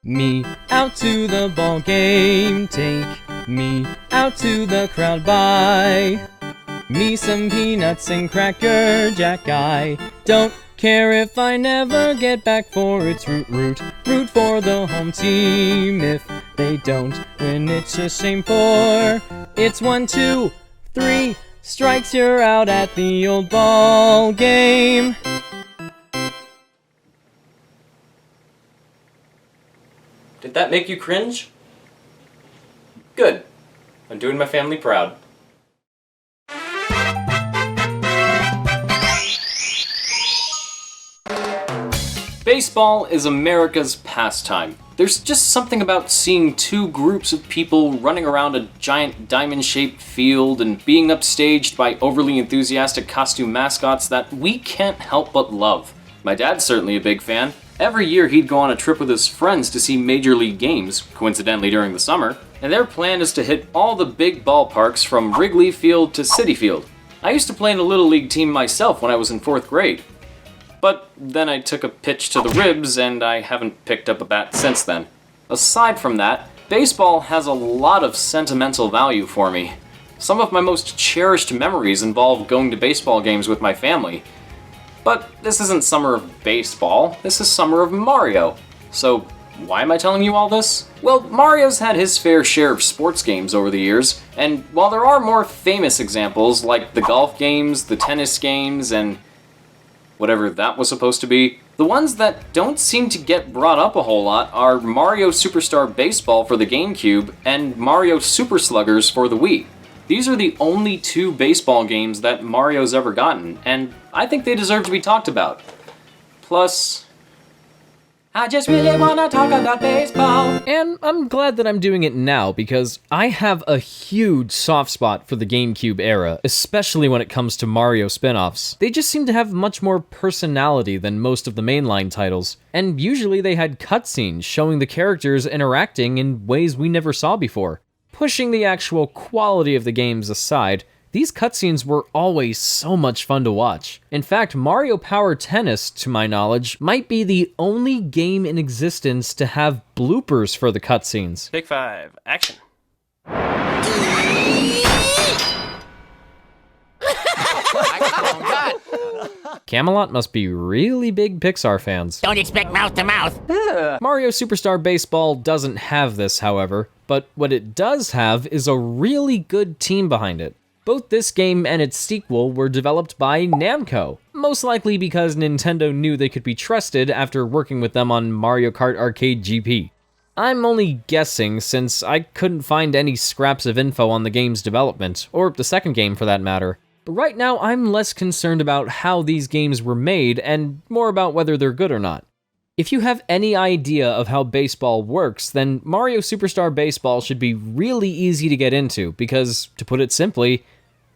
me out to the ball game. Take me out to the crowd. Buy me some peanuts and Cracker Jack. I don't care if I never get back, for it's root for the home team. If they don't win, it's a shame, for it's 1, 2, 3 strikes, you're out at the old ball game. Did that make you cringe? Good. I'm doing my family proud. Baseball is America's pastime. There's just something about seeing two groups of people running around a giant diamond-shaped field and being upstaged by overly enthusiastic costume mascots that we can't help but love. My dad's certainly a big fan. Every year he'd go on a trip with his friends to see Major League games, coincidentally during the summer, and their plan is to hit all the big ballparks from Wrigley Field to Citi Field. I used to play in a Little League team myself when I was in 4th grade. But then I took a pitch to the ribs and I haven't picked up a bat since then. Aside from that, baseball has a lot of sentimental value for me. Some of my most cherished memories involve going to baseball games with my family. But this isn't summer of baseball, this is summer of Mario. So why am I telling you all this? Well, Mario's had his fair share of sports games over the years, and while there are more famous examples like the golf games, the tennis games, and whatever that was supposed to be, the ones that don't seem to get brought up a whole lot are Mario Superstar Baseball for the GameCube and Mario Super Sluggers for the Wii. These are the only 2 baseball games that Mario's ever gotten, and I think they deserve to be talked about. Plus, I just really wanna talk about baseball. And I'm glad that I'm doing it now, because I have a huge soft spot for the GameCube era, especially when it comes to Mario spin-offs. They just seem to have much more personality than most of the mainline titles, and usually they had cutscenes showing the characters interacting in ways we never saw before. Pushing the actual quality of the games aside, these cutscenes were always so much fun to watch. In fact, Mario Power Tennis, to my knowledge, might be the only game in existence to have bloopers for the cutscenes. Take 5, action. Camelot must be really big Pixar fans. Don't expect mouth to mouth. Mario Superstar Baseball doesn't have this, however, but what it does have is a really good team behind it. Both this game and its sequel were developed by Namco, most likely because Nintendo knew they could be trusted after working with them on Mario Kart Arcade GP. I'm only guessing since I couldn't find any scraps of info on the game's development, or the second game for that matter. But right now I'm less concerned about how these games were made and more about whether they're good or not. If you have any idea of how baseball works, then Mario Superstar Baseball should be really easy to get into because, to put it simply,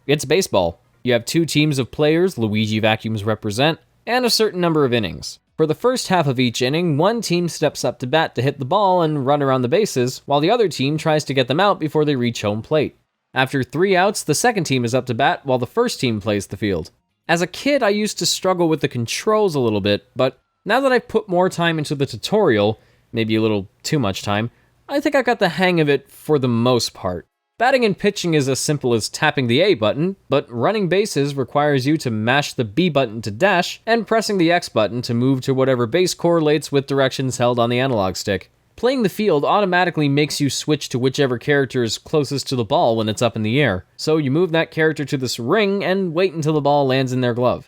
it's baseball. You have 2 teams of players Luigi vacuums represent, and a certain number of innings. For the first half of each inning, one team steps up to bat to hit the ball and run around the bases, while the other team tries to get them out before they reach home plate. After 3 outs, the second team is up to bat while the first team plays the field. As a kid, I used to struggle with the controls a little bit, but now that I've put more time into the tutorial, maybe a little too much time, I think I got the hang of it for the most part. Batting and pitching is as simple as tapping the A button, but running bases requires you to mash the B button to dash and pressing the X button to move to whatever base correlates with directions held on the analog stick. Playing the field automatically makes you switch to whichever character is closest to the ball when it's up in the air, so you move that character to this ring and wait until the ball lands in their glove.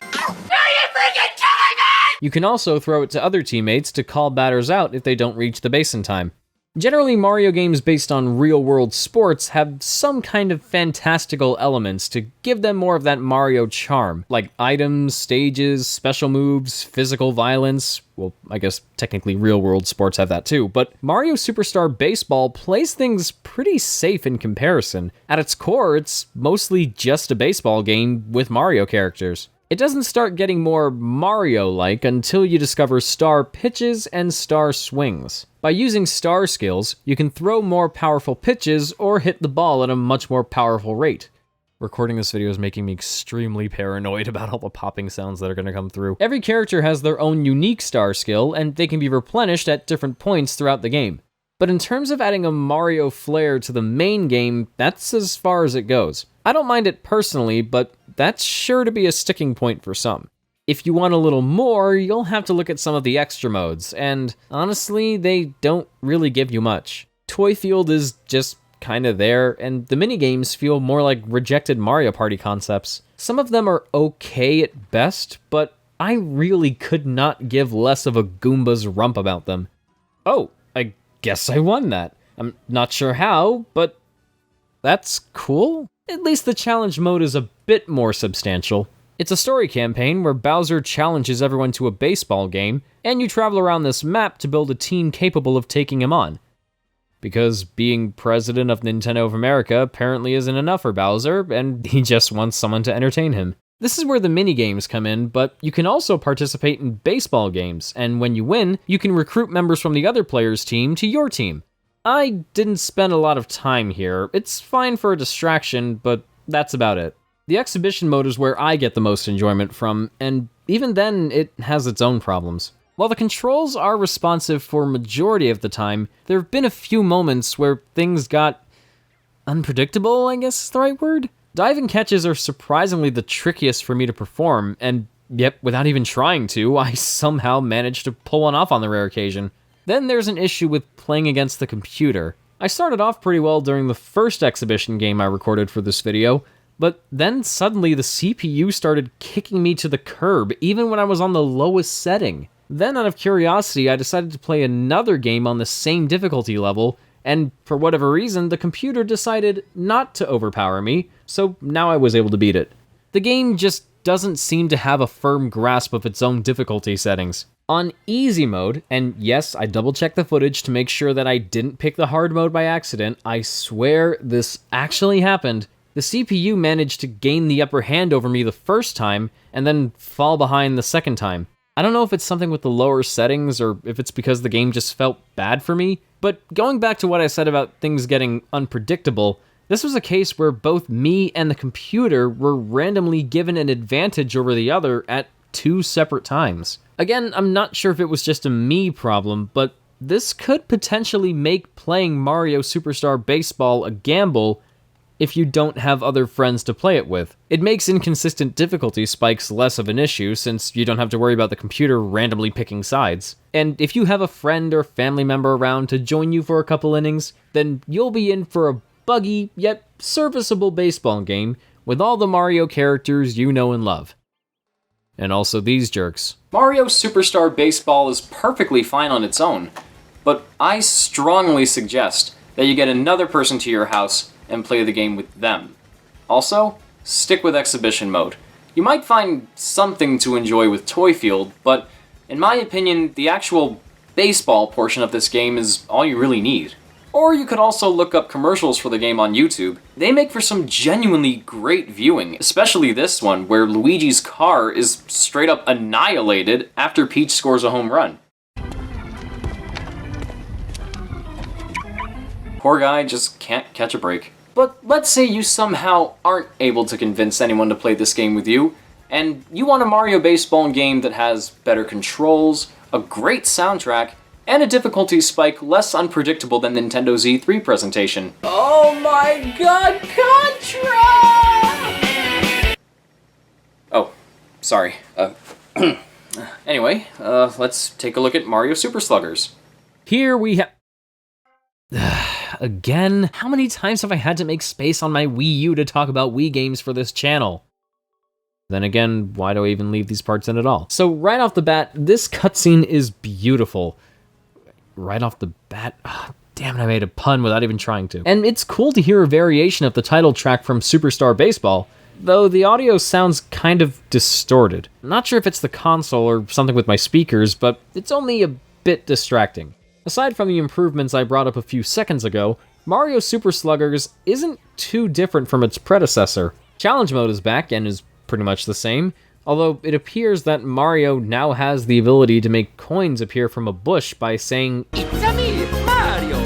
You can also throw it to other teammates to call batters out if they don't reach the base in time. Generally, Mario games based on real-world sports have some kind of fantastical elements to give them more of that Mario charm, like items, stages, special moves, physical violence. Well, I guess technically real-world sports have that too, but Mario Superstar Baseball plays things pretty safe in comparison. At its core, it's mostly just a baseball game with Mario characters. It doesn't start getting more Mario-like until you discover star pitches and star swings. By using star skills, you can throw more powerful pitches or hit the ball at a much more powerful rate. Recording this video is making me extremely paranoid about all the popping sounds that are going to come through. Every character has their own unique star skill, and they can be replenished at different points throughout the game. But in terms of adding a Mario flair to the main game, that's as far as it goes. I don't mind it personally, but that's sure to be a sticking point for some. If you want a little more, you'll have to look at some of the extra modes, and honestly, they don't really give you much. Toy Field is just kinda there, and the minigames feel more like rejected Mario Party concepts. Some of them are okay at best, but I really could not give less of a Goomba's rump about them. Oh, I guess I won that. I'm not sure how, but that's cool. At least the challenge mode is a bit more substantial. It's a story campaign where Bowser challenges everyone to a baseball game, and you travel around this map to build a team capable of taking him on. Because being president of Nintendo of America apparently isn't enough for Bowser, and he just wants someone to entertain him. This is where the minigames come in, but you can also participate in baseball games, and when you win, you can recruit members from the other player's team to your team. I didn't spend a lot of time here. It's fine for a distraction, but that's about it. The exhibition mode is where I get the most enjoyment from, and even then, it has its own problems. While the controls are responsive for majority of the time, there have been a few moments where things got unpredictable, I guess is the right word? Dive and catches are surprisingly the trickiest for me to perform, and yep, without even trying to, I somehow managed to pull one off on the rare occasion. Then there's an issue with playing against the computer. I started off pretty well during the first exhibition game I recorded for this video, but then suddenly the CPU started kicking me to the curb, even when I was on the lowest setting. Then, out of curiosity, I decided to play another game on the same difficulty level, and for whatever reason, the computer decided not to overpower me, so now I was able to beat it. The game just doesn't seem to have a firm grasp of its own difficulty settings. On easy mode, and yes, I double-checked the footage to make sure that I didn't pick the hard mode by accident, I swear this actually happened, the CPU managed to gain the upper hand over me the first time, and then fall behind the second time. I don't know if it's something with the lower settings or if it's because the game just felt bad for me, but going back to what I said about things getting unpredictable, this was a case where both me and the computer were randomly given an advantage over the other at 2 separate times. Again, I'm not sure if it was just a me problem, but this could potentially make playing Mario Superstar Baseball a gamble if you don't have other friends to play it with. It makes inconsistent difficulty spikes less of an issue since you don't have to worry about the computer randomly picking sides. And if you have a friend or family member around to join you for a couple innings, then you'll be in for a buggy yet serviceable baseball game with all the Mario characters you know and love. And also these jerks. Mario Superstar Baseball is perfectly fine on its own, but I strongly suggest that you get another person to your house and play the game with them. Also, stick with exhibition mode. You might find something to enjoy with Toy Field, but in my opinion, the actual baseball portion of this game is all you really need. Or you could also look up commercials for the game on YouTube. They make for some genuinely great viewing, especially this one, where Luigi's car is straight up annihilated after Peach scores a home run. Poor guy just can't catch a break. But let's say you somehow aren't able to convince anyone to play this game with you, and you want a Mario Baseball game that has better controls, a great soundtrack, and a difficulty spike less unpredictable than Nintendo's E3 presentation. Oh my god, Contra! Oh, sorry. Anyway, let's take a look at Mario Super Sluggers. Here we have... Again? How many times have I had to make space on my Wii U to talk about Wii games for this channel? Then again, why do I even leave these parts in at all? So right off the bat, this cutscene is beautiful. Right off the bat, damn it, I made a pun without even trying to. And it's cool to hear a variation of the title track from Superstar Baseball, though the audio sounds kind of distorted. I'm not sure if it's the console or something with my speakers, but it's only a bit distracting. Aside from the improvements I brought up a few seconds ago, Mario Super Sluggers isn't too different from its predecessor. Challenge mode is back and is pretty much the same, although it appears that Mario now has the ability to make coins appear from a bush by saying, "It's me, Mario!"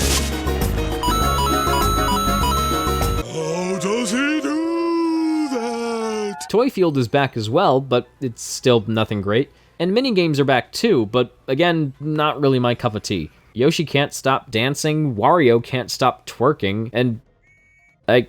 How does he do? Toy Field is back as well, but it's still nothing great. And minigames are back too, but again, not really my cup of tea. Yoshi can't stop dancing, Wario can't stop twerking, and I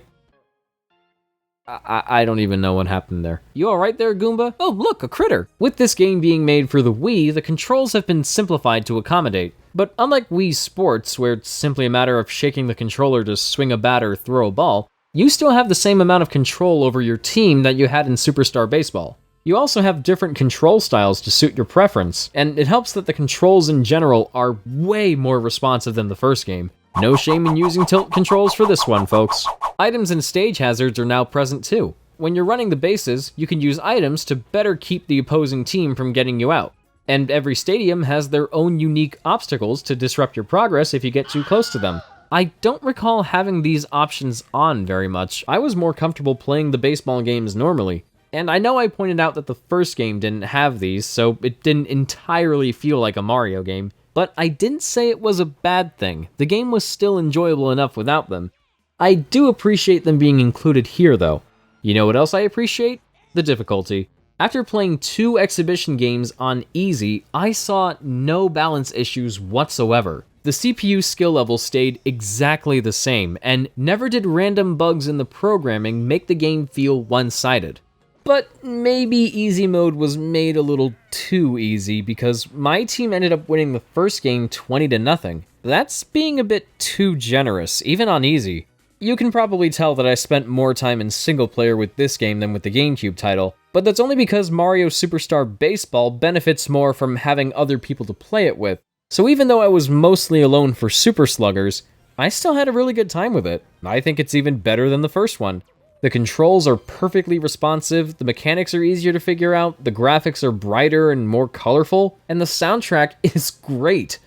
don't even know what happened there. You alright there, Goomba? Oh, look, a critter! With this game being made for the Wii, the controls have been simplified to accommodate. But unlike Wii Sports, where it's simply a matter of shaking the controller to swing a bat or throw a ball, you still have the same amount of control over your team that you had in Superstar Baseball. You also have different control styles to suit your preference, and it helps that the controls in general are way more responsive than the first game. No shame in using tilt controls for this one, folks. Items and stage hazards are now present too. When you're running the bases, you can use items to better keep the opposing team from getting you out. And every stadium has their own unique obstacles to disrupt your progress if you get too close to them. I don't recall having these options on very much. I was more comfortable playing the baseball games normally. And I know I pointed out that the first game didn't have these, so it didn't entirely feel like a Mario game. But I didn't say it was a bad thing. The game was still enjoyable enough without them. I do appreciate them being included here, though. You know what else I appreciate? The difficulty. After playing 2 exhibition games on easy, I saw no balance issues whatsoever. The CPU skill level stayed exactly the same, and never did random bugs in the programming make the game feel one-sided. But maybe easy mode was made a little too easy because my team ended up winning the first game 20-0. That's being a bit too generous, even on easy. You can probably tell that I spent more time in single player with this game than with the GameCube title, but that's only because Mario Superstar Baseball benefits more from having other people to play it with. So even though I was mostly alone for Super Sluggers, I still had a really good time with it. I think it's even better than the first one. The controls are perfectly responsive, the mechanics are easier to figure out, the graphics are brighter and more colorful, and the soundtrack is great.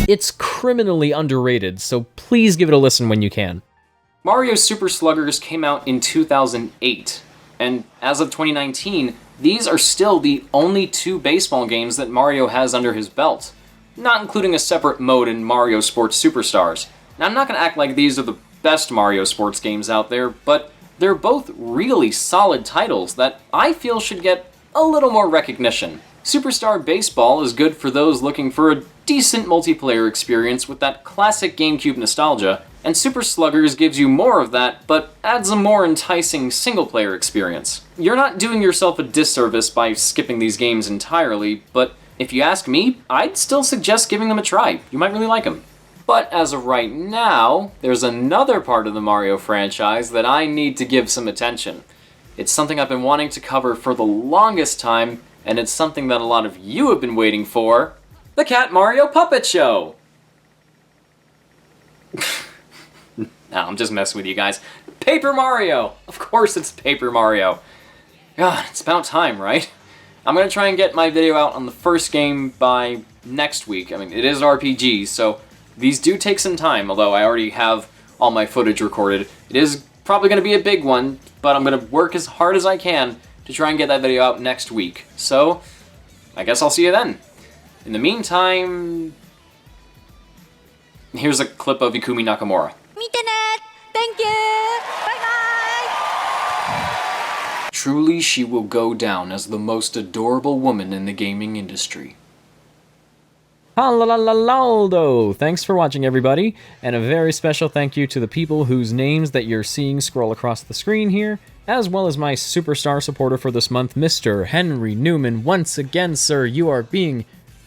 It's criminally underrated, so please give it a listen when you can. Mario Super Sluggers came out in 2008, and as of 2019, these are still the only 2 baseball games that Mario has under his belt. Not including a separate mode in Mario Sports Superstars. Now, I'm not going to act like these are the best Mario Sports games out there, but they're both really solid titles that I feel should get a little more recognition. Superstar Baseball is good for those looking for a decent multiplayer experience with that classic GameCube nostalgia, and Super Sluggers gives you more of that, but adds a more enticing single-player experience. You're not doing yourself a disservice by skipping these games entirely, but if you ask me, I'd still suggest giving them a try. You might really like them. But as of right now, there's another part of the Mario franchise that I need to give some attention. It's something I've been wanting to cover for the longest time, and it's something that a lot of you have been waiting for. The Cat Mario Puppet Show! No, I'm just messing with you guys. Paper Mario! Of course it's Paper Mario. God, it's about time, right? I'm going to try and get my video out on the first game by next week. I mean, it is RPG, so these do take some time, although I already have all my footage recorded. It is probably going to be a big one, but I'm going to work as hard as I can to try and get that video out next week. So, I guess I'll see you then. In the meantime, here's a clip of Ikumi Nakamura. Thank you! Bye-bye! Truly, she will go down as the most adorable woman in the gaming industry. Halalalo! Thanks for watching, everybody, and a very special thank you to the people whose names that you're seeing scroll across the screen here, as well as my superstar supporter for this month, Mr. Henry Newman. Once again, sir, you are being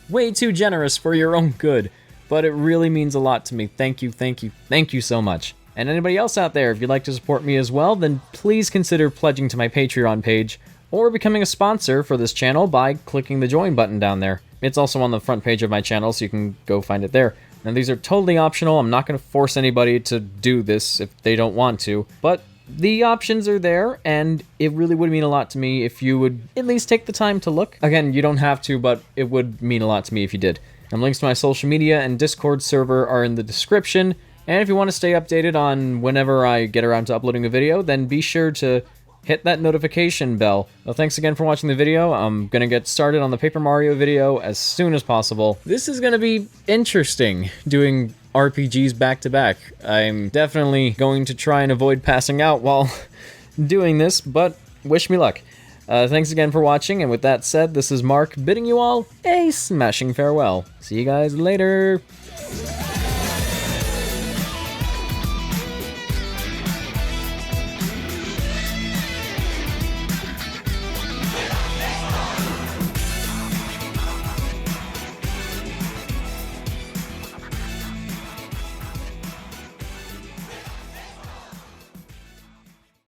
way too generous for your own good, but it really means a lot to me. Thank you, thank you, thank you so much. And anybody else out there, if you'd like to support me as well, then please consider pledging to my Patreon page, or becoming a sponsor for this channel by clicking the join button down there. It's also on the front page of my channel, so you can go find it there. Now, these are totally optional. I'm not going to force anybody to do this if they don't want to, but the options are there, and it really would mean a lot to me if you would at least take the time to look. Again, you don't have to, but it would mean a lot to me if you did. And links to my social media and Discord server are in the description, and if you want to stay updated on whenever I get around to uploading a video, then be sure to hit that notification bell. Well, thanks again for watching the video. I'm gonna get started on the Paper Mario video as soon as possible. This is gonna be interesting, doing RPGs back to back. I'm definitely going to try and avoid passing out while doing this, but wish me luck. Thanks again for watching, and with that said, this is Mark bidding you all a smashing farewell. See you guys later!